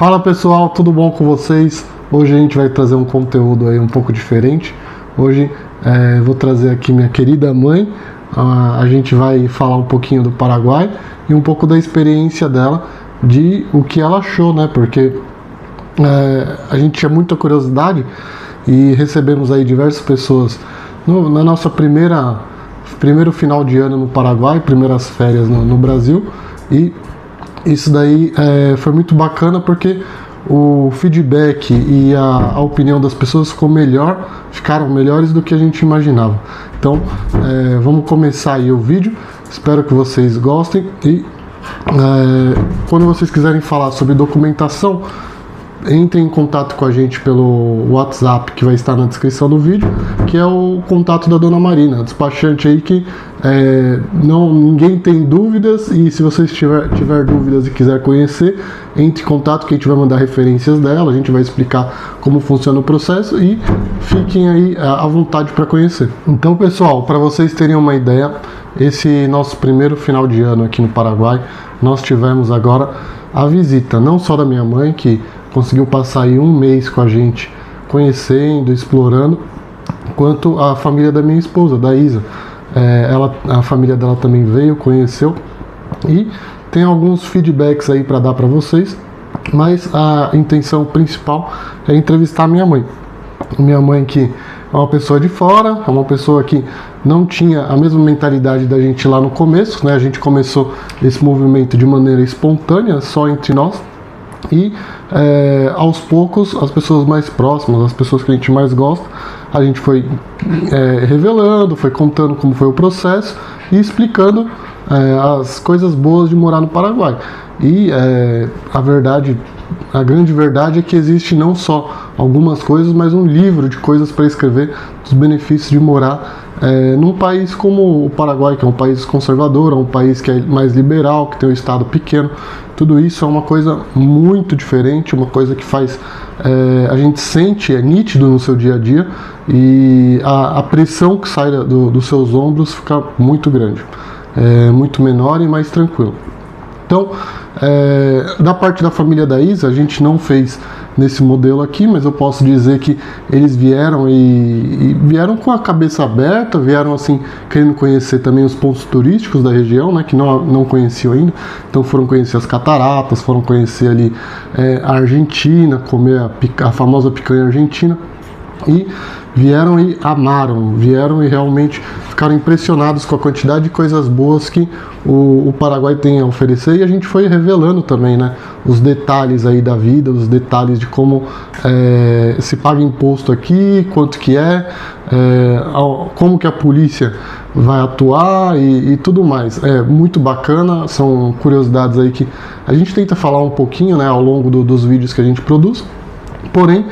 Fala pessoal, tudo bom com vocês? Hoje a gente vai trazer um conteúdo aí um pouco diferente. Hoje vou trazer aqui minha querida mãe. A gente vai falar um pouquinho do Paraguai e um pouco da experiência dela, de o que ela achou, né? Porque a gente tinha muita curiosidade e recebemos aí diversas pessoas na nossa primeiro final de ano no Paraguai, primeiras férias no Brasil, e isso daí foi muito bacana porque o feedback e a opinião das pessoas ficaram melhores do que a gente imaginava. Então vamos começar aí o vídeo, espero que vocês gostem e quando vocês quiserem falar sobre documentação, entrem em contato com a gente pelo WhatsApp que vai estar na descrição do vídeo, que é o contato da Dona Marina, a despachante aí que ninguém tem dúvidas, e se vocês tiver dúvidas e quiser conhecer, entre em contato que a gente vai mandar referências dela, a gente vai explicar como funciona o processo e fiquem aí à vontade para conhecer. Então pessoal, para vocês terem uma ideia, esse nosso primeiro final de ano aqui no Paraguai, nós tivemos agora a visita não só da minha mãe, que conseguiu passar aí um mês com a gente, conhecendo, explorando, quanto a família da minha esposa, da Isa. A família dela também veio, conheceu, e tem alguns feedbacks aí para dar para vocês, mas a intenção principal é entrevistar a minha mãe. Minha mãe que é uma pessoa de fora, é uma pessoa que não tinha a mesma mentalidade da gente lá no começo, né? A gente começou esse movimento de maneira espontânea, só entre nós, e aos poucos as pessoas mais próximas, as pessoas que a gente mais gosta, a gente foi revelando, foi contando como foi o processo e explicando as coisas boas de morar no Paraguai. E a grande verdade é que existe não só algumas coisas, mas um livro de coisas para escrever dos benefícios de morar num país como o Paraguai, que é um país conservador, é um país que é mais liberal, que tem um estado pequeno. Tudo isso é uma coisa muito diferente, uma coisa que faz a gente sente, é nítido no seu dia a dia, e a pressão que sai dos seus ombros fica muito grande, muito menor e mais tranquilo. Então, da parte da família da Isa, a gente não fez nesse modelo aqui, mas eu posso dizer que eles vieram e vieram com a cabeça aberta, vieram assim querendo conhecer também os pontos turísticos da região, né, que não conheciam ainda. Então foram conhecer as cataratas, foram conhecer ali a Argentina, comer a famosa picanha argentina, e vieram e amaram, vieram e realmente ficaram impressionados com a quantidade de coisas boas que o Paraguai tem a oferecer. E a gente foi revelando também, né, os detalhes aí da vida, os detalhes de como se paga imposto aqui, quanto que como que a polícia vai atuar e tudo mais. É muito bacana, são curiosidades aí que a gente tenta falar um pouquinho, né, ao longo dos vídeos que a gente produz. Porém,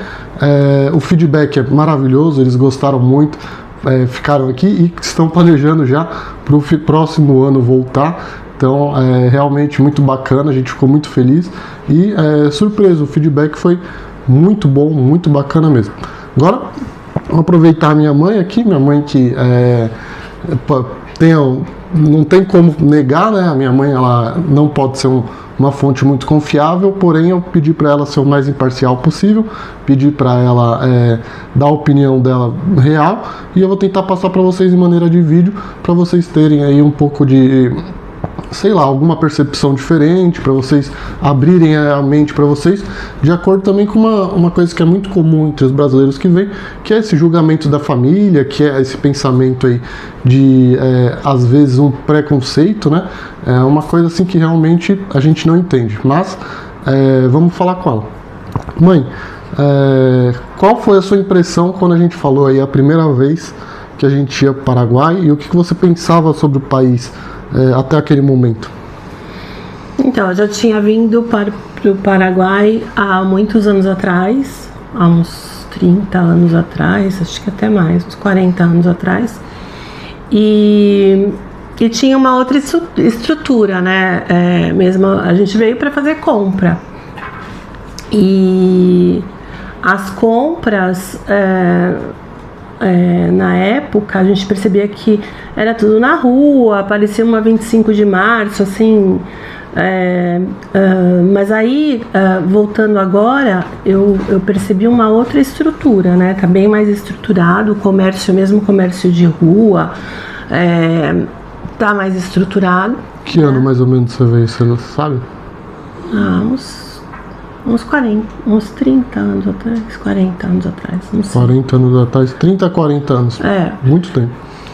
o feedback é maravilhoso, eles gostaram muito, ficaram aqui e estão planejando já para o próximo ano voltar. Então é realmente muito bacana, a gente ficou muito feliz e surpreso, o feedback foi muito bom, muito bacana mesmo. Agora, vou aproveitar a minha mãe aqui, minha mãe que não tem como negar, né? A minha mãe, ela não pode ser uma fonte muito confiável, porém eu pedi para ela ser o mais imparcial possível, pedi para ela dar a opinião dela real, e eu vou tentar passar para vocês em maneira de vídeo, para vocês terem aí um pouco de, sei lá, alguma percepção diferente, para vocês abrirem a mente para vocês, de acordo também com uma coisa que é muito comum entre os brasileiros que vêm, que é esse julgamento da família, que é esse pensamento aí de, às vezes, um preconceito, né? É uma coisa assim que realmente a gente não entende, mas vamos falar com ela. Mãe, qual foi a sua impressão quando a gente falou aí a primeira vez que a gente ia para o Paraguai, e o que você pensava sobre o país até aquele momento? Então, eu já tinha vindo para o Paraguai há muitos anos atrás, há uns 30 anos atrás, acho que até mais, uns 40 anos atrás, e tinha uma outra estrutura, né? Mesmo a gente veio para fazer compra, e as compras na época a gente percebia que era tudo na rua, parecia uma 25 de março, assim, Mas aí, voltando agora, eu percebi uma outra estrutura, né? Tá bem mais estruturado, o comércio, mesmo comércio de rua, tá mais estruturado. Que ano mais ou menos você veio, você sabe? Uns 40, uns 30 anos atrás, 40 anos atrás, não sei. 40 anos atrás, 30 a 40 anos. Muito tempo.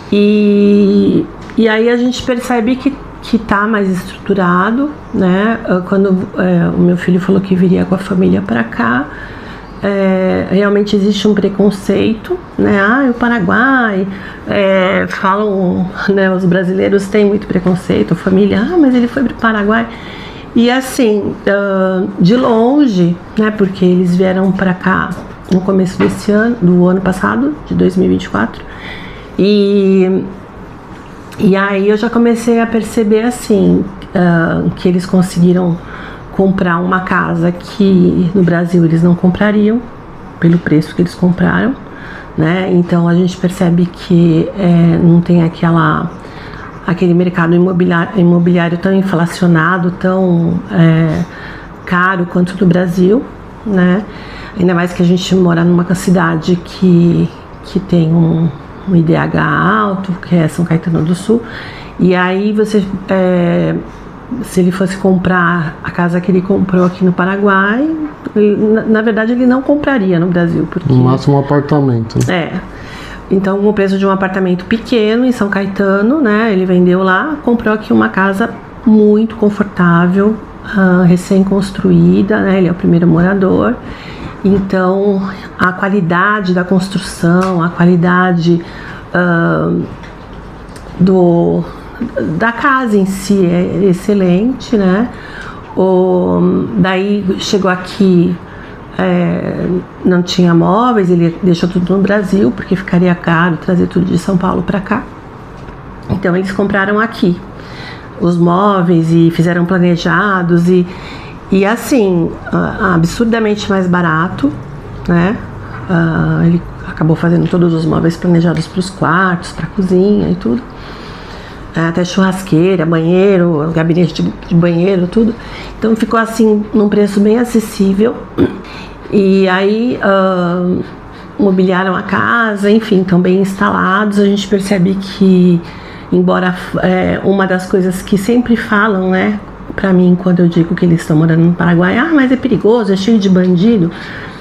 E aí a gente percebe que tá mais estruturado, né? Quando o meu filho falou que viria com a família para cá, realmente existe um preconceito, né? O Paraguai, falam, né? Os brasileiros têm muito preconceito, a família, mas ele foi para o Paraguai. E assim, de longe, né? Porque eles vieram para cá no começo desse ano, do ano passado, de 2024, e aí eu já comecei a perceber assim, que eles conseguiram comprar uma casa que no Brasil eles não comprariam, pelo preço que eles compraram, né? Então a gente percebe que não tem aquele mercado imobiliário tão inflacionado, tão caro quanto no Brasil, né? Ainda mais que a gente mora numa cidade que tem um IDH alto, que é São Caetano do Sul, e aí se ele fosse comprar a casa que ele comprou aqui no Paraguai, na verdade ele não compraria no Brasil, porque no máximo um apartamento, né? Então, com o preço de um apartamento pequeno em São Caetano, né, ele vendeu lá, comprou aqui uma casa muito confortável, recém-construída, né, ele é o primeiro morador. Então, a qualidade da construção, a qualidade da casa em si é excelente, né? Daí chegou aqui, não tinha móveis, ele deixou tudo no Brasil, porque ficaria caro trazer tudo de São Paulo para cá. Então, eles compraram aqui os móveis e fizeram planejados e assim, absurdamente mais barato, né? Ele acabou fazendo todos os móveis planejados para os quartos, para a cozinha e tudo. Até churrasqueira, banheiro, gabinete de banheiro, tudo. Então ficou assim, num preço bem acessível. E aí mobiliaram a casa, enfim, estão bem instalados. A gente percebe que, embora uma das coisas que sempre falam, né, pra mim, quando eu digo que eles estão morando no Paraguai, mas é perigoso, é cheio de bandido.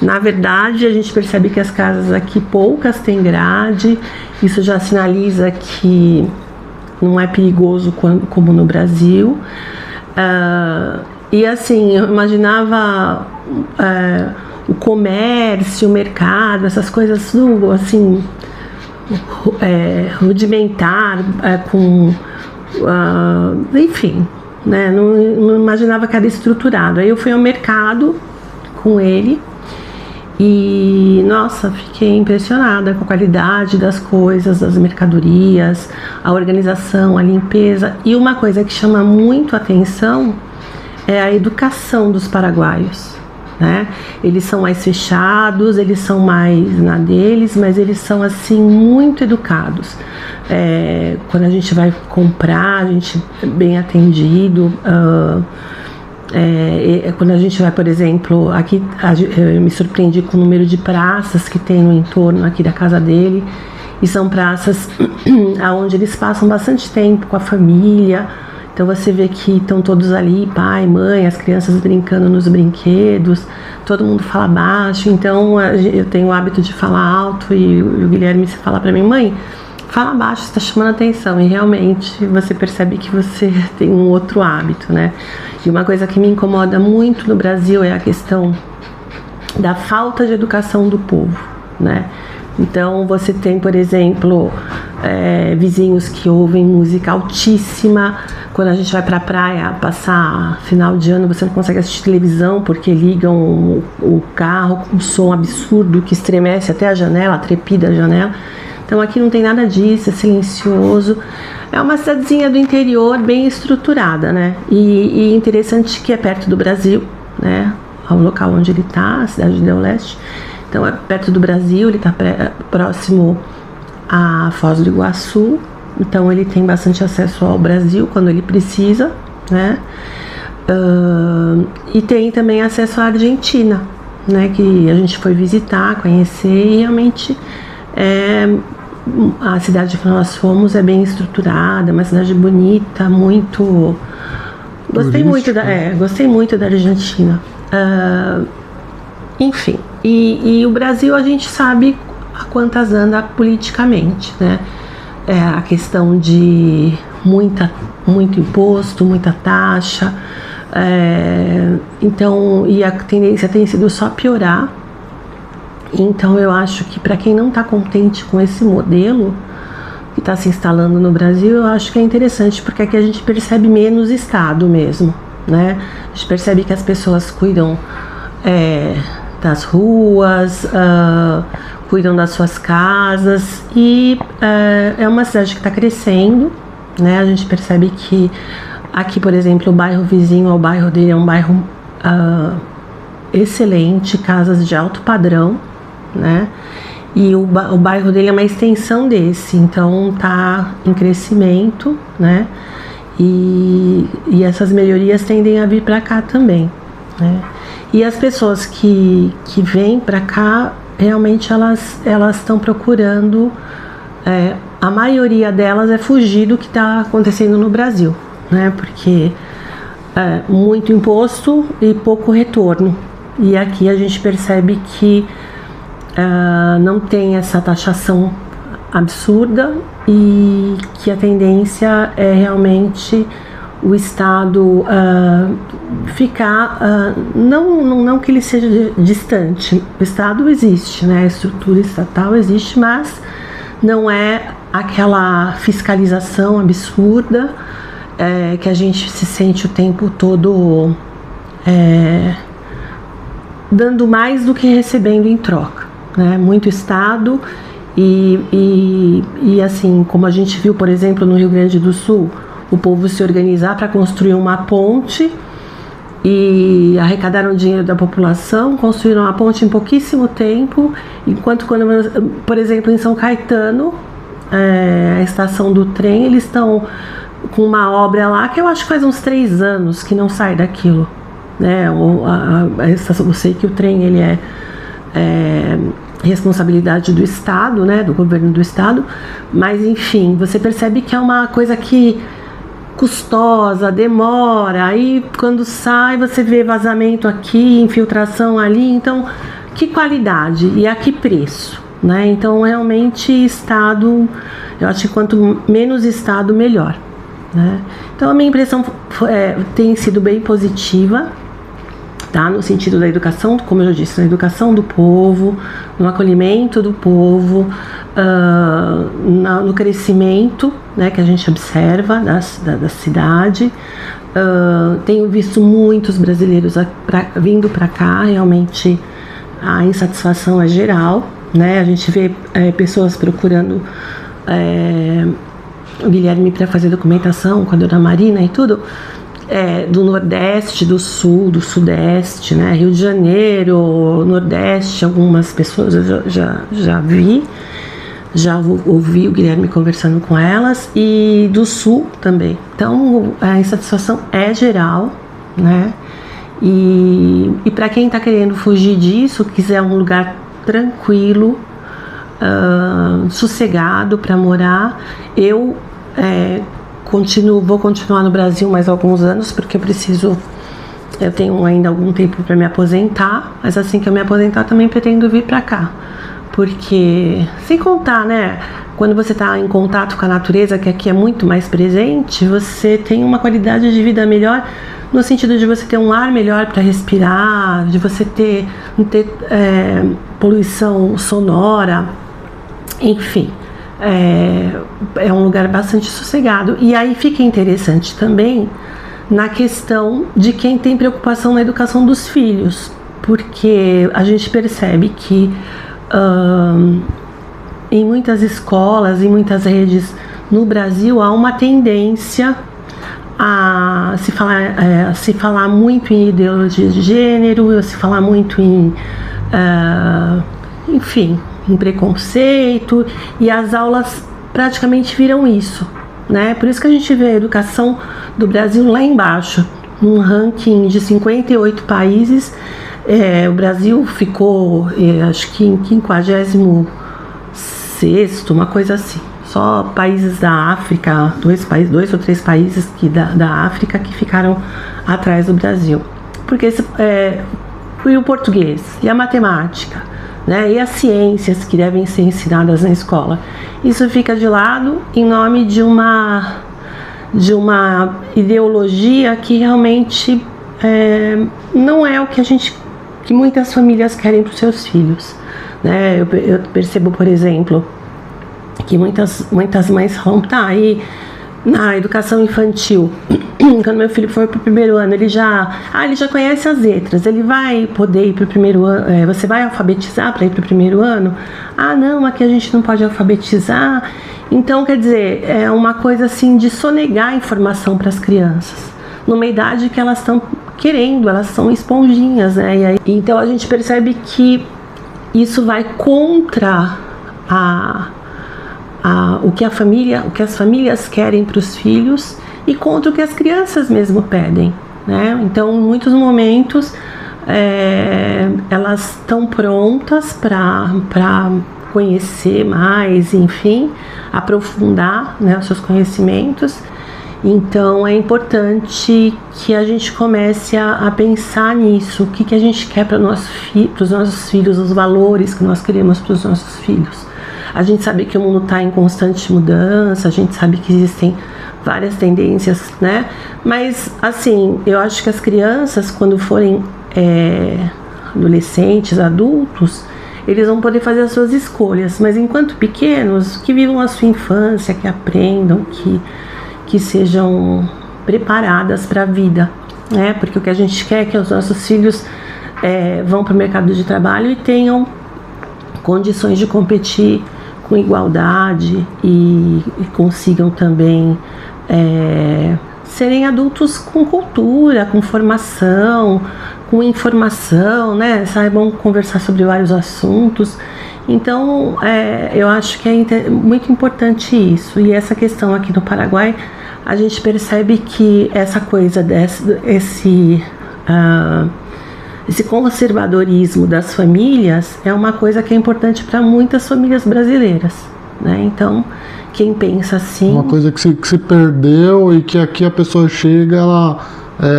Na verdade, a gente percebe que as casas aqui, poucas têm grade. Isso já sinaliza que não é perigoso como no Brasil. E assim, eu imaginava o comércio, o mercado, essas coisas assim, rudimentar, enfim, né? Não imaginava que era estruturado. Aí eu fui ao mercado com ele e, nossa, fiquei impressionada com a qualidade das coisas, das mercadorias, a organização, a limpeza. E uma coisa que chama muito a atenção é a educação dos paraguaios, né? Eles são mais fechados, eles são mais na deles, mas eles são assim muito educados. Quando a gente vai comprar, a gente é bem atendido. Quando a gente vai, por exemplo, aqui eu me surpreendi com o número de praças que tem no entorno aqui da casa dele, e são praças onde eles passam bastante tempo com a família. Então você vê que estão todos ali, pai, mãe, as crianças brincando nos brinquedos, todo mundo fala baixo. Então eu tenho o hábito de falar alto e o Guilherme se fala para mim, mãe, fala baixo, você está chamando atenção. E realmente você percebe que você tem um outro hábito, né? E uma coisa que me incomoda muito no Brasil é a questão da falta de educação do povo, né? Então você tem, por exemplo, vizinhos que ouvem música altíssima. Quando a gente vai pra praia passar final de ano, você não consegue assistir televisão porque ligam o carro com um som absurdo que estremece até a janela, trepida a janela. Então aqui não tem nada disso, é silencioso. É uma cidadezinha do interior bem estruturada, né? E interessante que é perto do Brasil, né? O local onde ele está, a cidade de Del Leste. Então é perto do Brasil, ele está próximo a Foz do Iguaçu. Então ele tem bastante acesso ao Brasil quando ele precisa, né? E tem também acesso à Argentina, né, que a gente foi visitar, conhecer, e realmente a cidade que nós fomos é bem estruturada, é uma cidade bonita, muito... Gostei muito da Argentina. Enfim, e o Brasil a gente sabe a quantas anda politicamente, né? A questão de muito imposto, muita taxa, então, e a tendência tem sido só piorar. Então eu acho que para quem não está contente com esse modelo que está se instalando no Brasil, eu acho que é interessante, porque aqui a gente percebe menos Estado mesmo, né? A gente percebe que as pessoas cuidam das ruas, cuidam das suas casas, e é uma cidade que está crescendo, né? A gente percebe que aqui, por exemplo, o bairro vizinho ao bairro dele é um bairro excelente, casas de alto padrão, né? E o bairro dele é uma extensão desse, então tá em crescimento, né? E essas melhorias tendem a vir para cá também, né? E as pessoas que vêm para cá, realmente elas estão procurando, a maioria delas é fugir do que está acontecendo no Brasil, né? Porque muito imposto e pouco retorno. E aqui a gente percebe que não tem essa taxação absurda, e que a tendência é realmente o Estado ficar, não que ele seja distante, o Estado existe, né? A estrutura estatal existe, mas não é aquela fiscalização absurda que a gente se sente o tempo todo dando mais do que recebendo em troca, né? Muito Estado e assim, como a gente viu, por exemplo, no Rio Grande do Sul, o povo se organizar para construir uma ponte e arrecadaram dinheiro da população, construíram uma ponte em pouquíssimo tempo, enquanto por exemplo, em São Caetano, a estação do trem, eles estão com uma obra lá que eu acho que faz uns 3 anos que não sai daquilo, né? Eu sei que o trem ele é responsabilidade do Estado, né, do governo do Estado, mas enfim, você percebe que é uma coisa que custosa, demora, aí quando sai você vê vazamento aqui, infiltração ali, então que qualidade e a que preço, né? Então realmente Estado, eu acho que quanto menos Estado melhor, né? Então a minha impressão tem sido bem positiva, tá? No sentido da educação, como eu já disse, na educação do povo, no acolhimento do povo, no crescimento, né, que a gente observa da cidade. Tenho visto muitos brasileiros vindo para cá, realmente a insatisfação é geral, né? A gente vê pessoas procurando o Guilherme para fazer documentação com a dona Marina e tudo, do Nordeste, do Sul, do Sudeste, né? Rio de Janeiro, Nordeste, algumas pessoas eu já vi, já ouvi o Guilherme conversando com elas, e do Sul também. Então a insatisfação é geral, né? E para quem está querendo fugir disso, quiser um lugar tranquilo, sossegado para morar, eu vou continuar no Brasil mais alguns anos, porque eu tenho ainda algum tempo para me aposentar, mas assim que eu me aposentar também pretendo vir para cá, porque sem contar, né, quando você está em contato com a natureza, que aqui é muito mais presente, você tem uma qualidade de vida melhor, no sentido de você ter um ar melhor para respirar, de você não ter poluição sonora, enfim. É um lugar bastante sossegado. E aí fica interessante também na questão de quem tem preocupação na educação dos filhos, porque a gente percebe que em muitas escolas, em muitas redes no Brasil, há uma tendência a se falar muito em ideologia de gênero, a se falar muito em em preconceito, e as aulas praticamente viram isso, né? Por isso que a gente vê a educação do Brasil lá embaixo, num ranking de 58 países. O Brasil ficou, acho que em 56º, uma coisa assim. Só países da África, dois ou três países da África que ficaram atrás do Brasil. Porque e o português, e a matemática, né, e as ciências que devem ser ensinadas na escola. Isso fica de lado em nome de uma ideologia que realmente não é o que muitas famílias querem para os seus filhos, né? Eu percebo, por exemplo, que muitas mães falam, tá, aí na educação infantil, quando meu filho for para o primeiro ano, ele já conhece as letras, ele vai poder ir para o primeiro ano, você vai alfabetizar para ir para o primeiro ano? Ah, não, aqui a gente não pode alfabetizar. Então, quer dizer, é uma coisa assim de sonegar a informação para as crianças, numa idade que elas estão querendo, elas são esponjinhas, né? E aí, então a gente percebe que isso vai contra o que as famílias querem para os filhos e contra o que as crianças mesmo pedem, né? Então, em muitos momentos, elas estão prontas para conhecer mais, enfim, aprofundar, né, os seus conhecimentos. Então, é importante que a gente comece a pensar nisso, o que a gente quer para os nossos filhos, os valores que nós queremos para os nossos filhos. A gente sabe que o mundo está em constante mudança, a gente sabe que existem várias tendências, né? Mas, assim, eu acho que as crianças, quando forem adolescentes, adultos, eles vão poder fazer as suas escolhas. Mas, enquanto pequenos, que vivam a sua infância, que aprendam, que sejam preparadas para a vida, né? Porque o que a gente quer é que os nossos filhos vão para o mercado de trabalho e tenham condições de competir com igualdade e consigam também serem adultos com cultura, com formação, com informação, né? Saibam conversar sobre vários assuntos. Então, eu acho que é muito importante isso. E essa questão aqui no Paraguai, a gente percebe que essa coisa esse conservadorismo das famílias é uma coisa que é importante para muitas famílias brasileiras, né? Então, quem pensa assim... Uma coisa que se perdeu e que aqui a pessoa chega, ela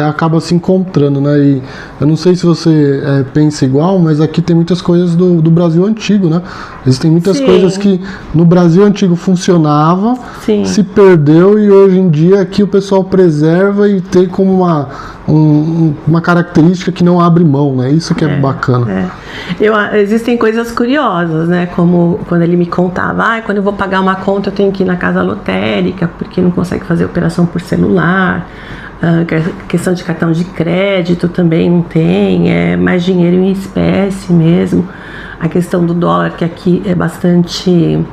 acaba se encontrando, né? E eu não sei se você pensa igual, mas aqui tem muitas coisas do Brasil antigo, né? Existem muitas coisas que no Brasil antigo funcionava, se perdeu, e hoje em dia aqui o pessoal preserva e tem como uma característica que não abre mão, né? Isso que é bacana. Existem coisas curiosas, né? Como quando ele me contava, quando eu vou pagar uma conta eu tenho que ir na casa lotérica, porque não consegue fazer operação por celular. Questão de cartão de crédito também não tem, é mais dinheiro em espécie mesmo. A questão do dólar, que aqui é bastante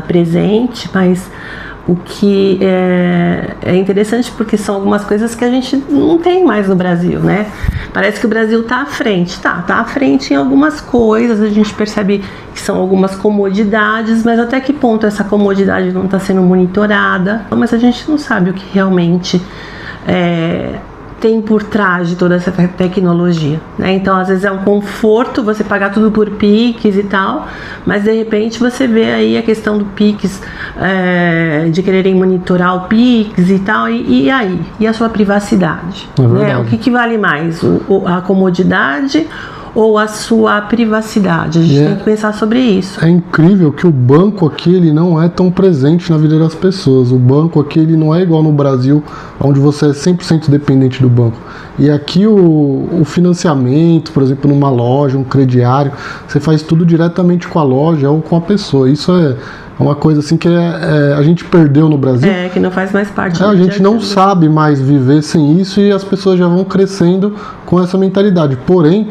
presente, mas o que é interessante, porque são algumas coisas que a gente não tem mais no Brasil, né? Parece que o Brasil está à frente, tá à frente em algumas coisas, a gente percebe que são algumas comodidades, mas até que ponto essa comodidade não está sendo monitorada? Mas a gente não sabe o que realmente tem por trás de toda essa tecnologia, né? Então, às vezes é um conforto você pagar tudo por Pix e tal, mas de repente você vê aí a questão do Pix, de quererem monitorar o Pix e tal, e aí? E a sua privacidade? Né? O que vale mais? A comodidade ou a sua privacidade? A gente tem que pensar sobre isso. É incrível que o banco aqui, ele não é tão presente na vida das pessoas. O banco aqui, ele não é igual no Brasil, onde você é 100% dependente do banco. E aqui o financiamento, por exemplo, numa loja, um crediário, você faz tudo diretamente com a loja ou com a pessoa. Isso é uma coisa assim que a gente perdeu no Brasil. Que não faz mais parte. A gente não sabe mais viver sem isso, e as pessoas já vão crescendo com essa mentalidade. Porém,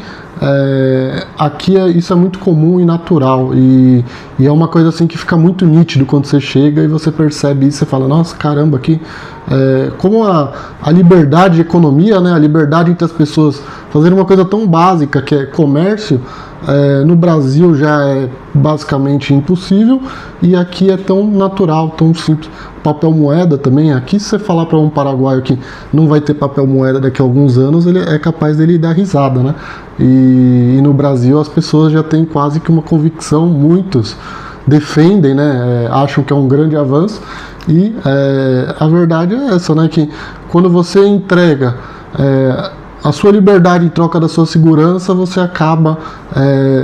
aqui isso é muito comum e natural, e é uma coisa assim que fica muito nítido quando você chega e você percebe isso. Você fala, nossa, caramba, aqui como a liberdade de economia, né, a liberdade entre as pessoas fazerem uma coisa tão básica que é comércio, no Brasil já é basicamente impossível, e aqui é tão natural, tão simples. Papel moeda também, aqui se você falar para um paraguaio que não vai ter papel moeda daqui a alguns anos, ele é capaz dele dar risada, né? E no Brasil as pessoas já têm quase que uma convicção, muitos defendem, né? Acham que é um grande avanço, e a verdade é essa, né? Que quando você entrega a sua liberdade em troca da sua segurança, você acaba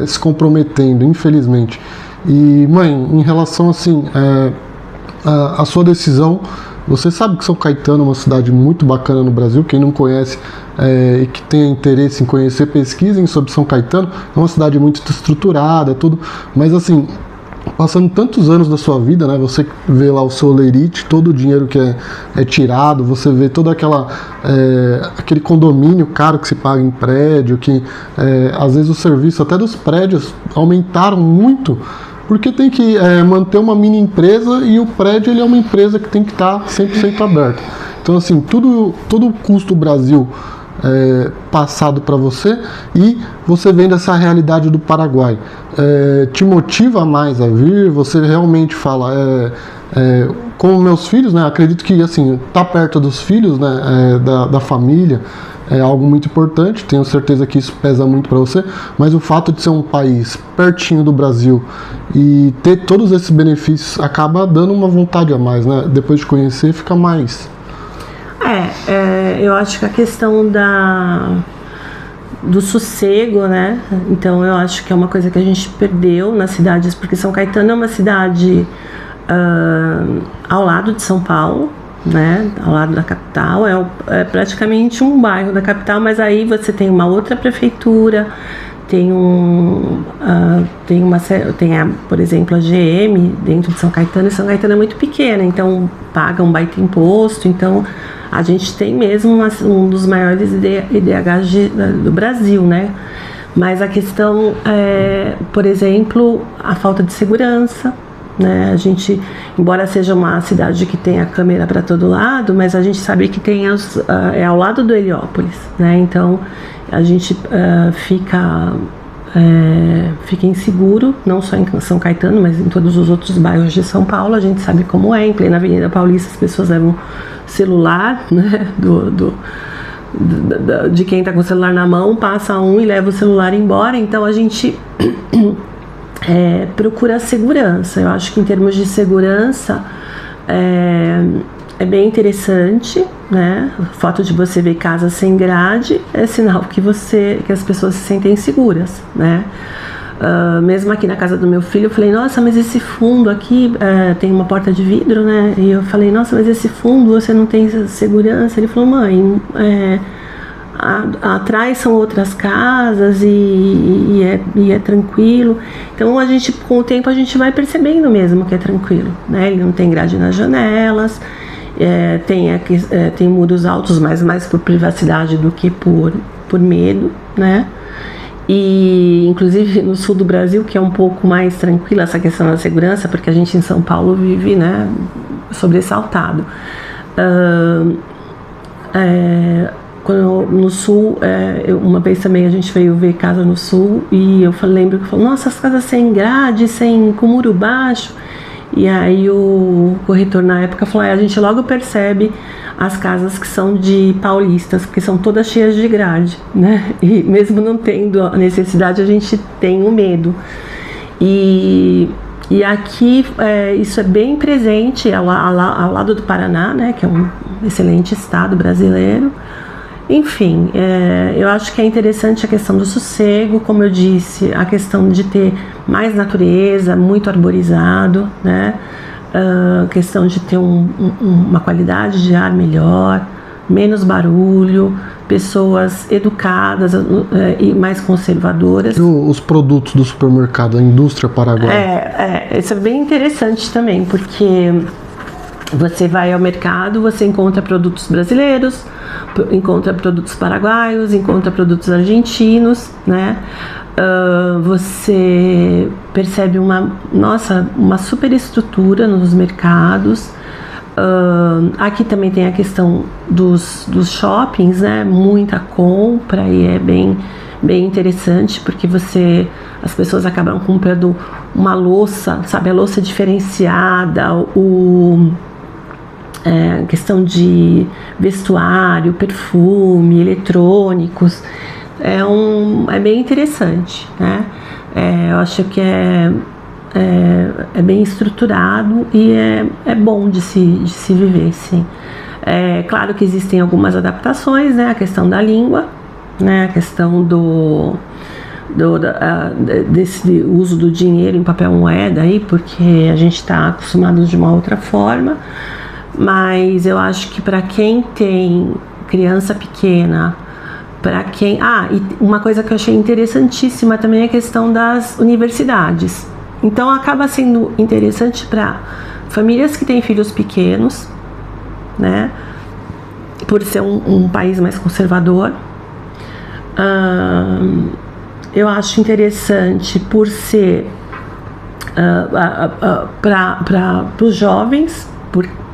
se comprometendo, infelizmente. E, mãe, em relação assim, a sua decisão, você sabe que São Caetano é uma cidade muito bacana no Brasil. Quem não conhece e que tenha interesse em conhecer, pesquisem sobre São Caetano. É uma cidade muito estruturada, tudo, mas assim, passando tantos anos da sua vida, né, você vê lá o seu lerite, todo o dinheiro que é tirado, você vê todo aquele condomínio caro que se paga em prédio, que às vezes o serviço até dos prédios aumentaram muito, porque tem que manter uma mini empresa, e o prédio ele é uma empresa que tem que estar 100% aberta. Então assim, todo o custo do Brasil passado para você, e você vendo essa realidade do Paraguai, te motiva mais a vir? Você realmente fala, como meus filhos, né, acredito que assim, tá perto dos filhos, né, da família, é algo muito importante, tenho certeza que isso pesa muito para você, mas o fato de ser um país pertinho do Brasil e ter todos esses benefícios acaba dando uma vontade a mais, né? Depois de conhecer, fica mais... eu acho que a questão do sossego, né? Então eu acho que é uma coisa que a gente perdeu nas cidades, porque São Caetano é uma cidade ao lado de São Paulo, né? Ao lado da capital, é praticamente um bairro da capital, mas aí você tem uma outra prefeitura, por exemplo, a GM dentro de São Caetano, e São Caetano é muito pequena, então paga um baita imposto, então a gente tem mesmo um dos maiores IDHs do Brasil, né? Mas a questão por exemplo, a falta de segurança, né? A gente, embora seja uma cidade que tenha câmera para todo lado, mas a gente sabe que tem é ao lado do Heliópolis, né? Então a gente fica inseguro, não só em São Caetano, mas em todos os outros bairros de São Paulo. A gente sabe como em plena Avenida Paulista as pessoas levam celular, né, de quem está com o celular na mão, passa um e leva o celular embora. Então a gente procura segurança. Eu acho que em termos de segurança é bem interessante, né? O fato de você ver casas sem grade é sinal que as pessoas se sentem seguras, né? Mesmo aqui na casa do meu filho, eu falei, nossa, mas esse fundo aqui tem uma porta de vidro, né? E eu falei, nossa, mas esse fundo você não tem segurança? Ele falou, mãe, atrás são outras casas e é tranquilo. Então com o tempo a gente vai percebendo mesmo que é tranquilo, né? Ele não tem grade nas janelas, tem muros altos, mas mais por privacidade do que por medo, né? E inclusive no sul do Brasil, que é um pouco mais tranquilo essa questão da segurança, porque a gente em São Paulo vive, né, sobressaltado. No sul, uma vez também a gente veio ver casa no sul, e eu lembro que falou, nossa, as casas sem grade, com muro baixo. E aí o corretor na época falou, a gente logo percebe as casas que são de paulistas, porque são todas cheias de grade, né? E mesmo não tendo a necessidade, a gente tem o medo. E aqui isso é bem presente ao lado do Paraná, né? Que é um excelente estado brasileiro. Enfim, eu acho que é interessante a questão do sossego, como eu disse, a questão de ter mais natureza, muito arborizado, né? A questão de ter uma qualidade de ar melhor, menos barulho, pessoas educadas e mais conservadoras. Os produtos do supermercado, a indústria paraguaia. Isso é bem interessante também, porque você vai ao mercado, você encontra produtos brasileiros, encontra produtos paraguaios, encontra produtos argentinos, né? Você percebe uma super estrutura nos mercados, Aqui também tem a questão dos shoppings, né? Muita compra e é bem interessante, porque as pessoas acabam comprando uma louça, sabe? A louça diferenciada, questão de vestuário, perfume, eletrônicos. É bem interessante, né? Eu acho que é bem estruturado e é bom de se viver, sim. É claro que existem algumas adaptações, né? A questão da língua, né? A questão desse uso do dinheiro em papel moeda aí, porque a gente está acostumado de uma outra forma. Mas eu acho que para quem tem criança pequena, e uma coisa que eu achei interessantíssima também é a questão das universidades. Então acaba sendo interessante para famílias que têm filhos pequenos, né? Por ser um país mais conservador. Eu acho interessante por ser para os jovens,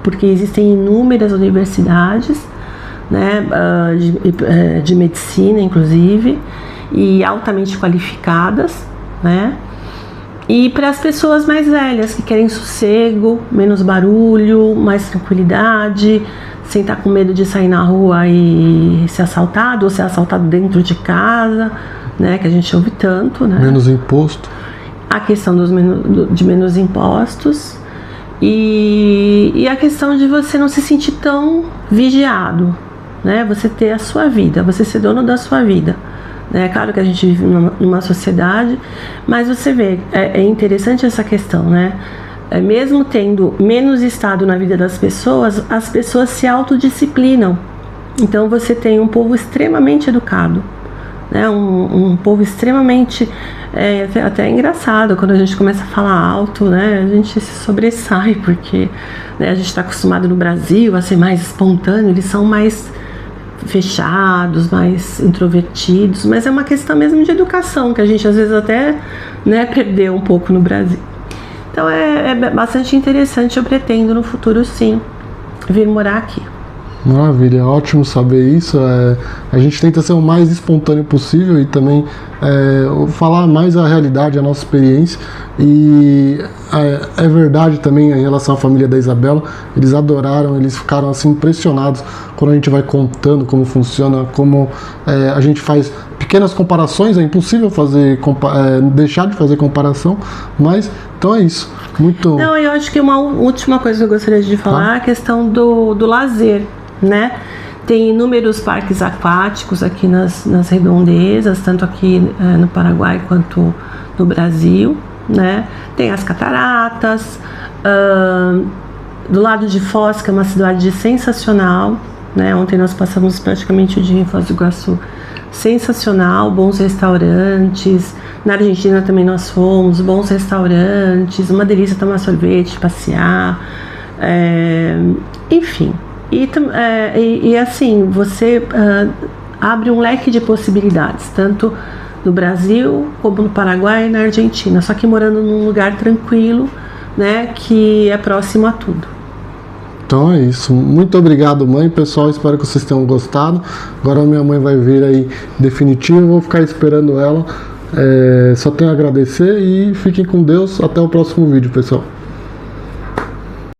porque existem inúmeras universidades, né, de medicina, inclusive, e altamente qualificadas, né? E para as pessoas mais velhas que querem sossego, menos barulho, mais tranquilidade, sem estar com medo de sair na rua e ser assaltado, ou ser assaltado dentro de casa, né? Que a gente ouve tanto, né? Menos imposto. A questão de menos impostos e a questão de você não se sentir tão vigiado, né? Você ter a sua vida, você ser dono da sua vida. É claro que a gente vive numa sociedade, mas você vê, é interessante essa questão, né? Mesmo tendo menos Estado na vida das pessoas, as pessoas se autodisciplinam. Então você tem um povo extremamente educado, né? Um povo extremamente... até é engraçado quando a gente começa a falar alto, né? A gente se sobressai, porque, né, a gente está acostumado no Brasil a ser mais espontâneo, eles são mais fechados, mais introvertidos, mas é uma questão mesmo de educação, que a gente às vezes até, né, perdeu um pouco no Brasil. Então é bastante interessante, eu pretendo no futuro sim vir morar aqui. Maravilha, ótimo saber isso. A gente tenta ser o mais espontâneo possível e também falar mais a realidade, a nossa experiência. E é verdade também em relação à família da Isabela, eles adoraram, eles ficaram assim impressionados quando a gente vai contando como funciona, como a gente faz pequenas comparações. É impossível deixar de fazer comparação, mas então é isso. Muito... Não, eu acho que uma última coisa que eu gostaria de falar é a questão do lazer, né? Tem inúmeros parques aquáticos aqui nas redondezas, tanto aqui no Paraguai quanto no Brasil, né? Tem as cataratas, do lado de Foz, que é uma cidade sensacional, né? Ontem nós passamos praticamente o dia em Foz do Iguaçu, sensacional, bons restaurantes. Na Argentina também nós fomos, bons restaurantes, uma delícia tomar sorvete, passear, enfim. E assim, você abre um leque de possibilidades, tanto no Brasil como no Paraguai e na Argentina, só que morando num lugar tranquilo, né, que é próximo a tudo. Então é isso. Muito obrigado, mãe. Pessoal, espero que vocês tenham gostado. Agora minha mãe vai vir aí definitivo, eu vou ficar esperando ela. Só tenho a agradecer e fiquem com Deus. Até o próximo vídeo, pessoal.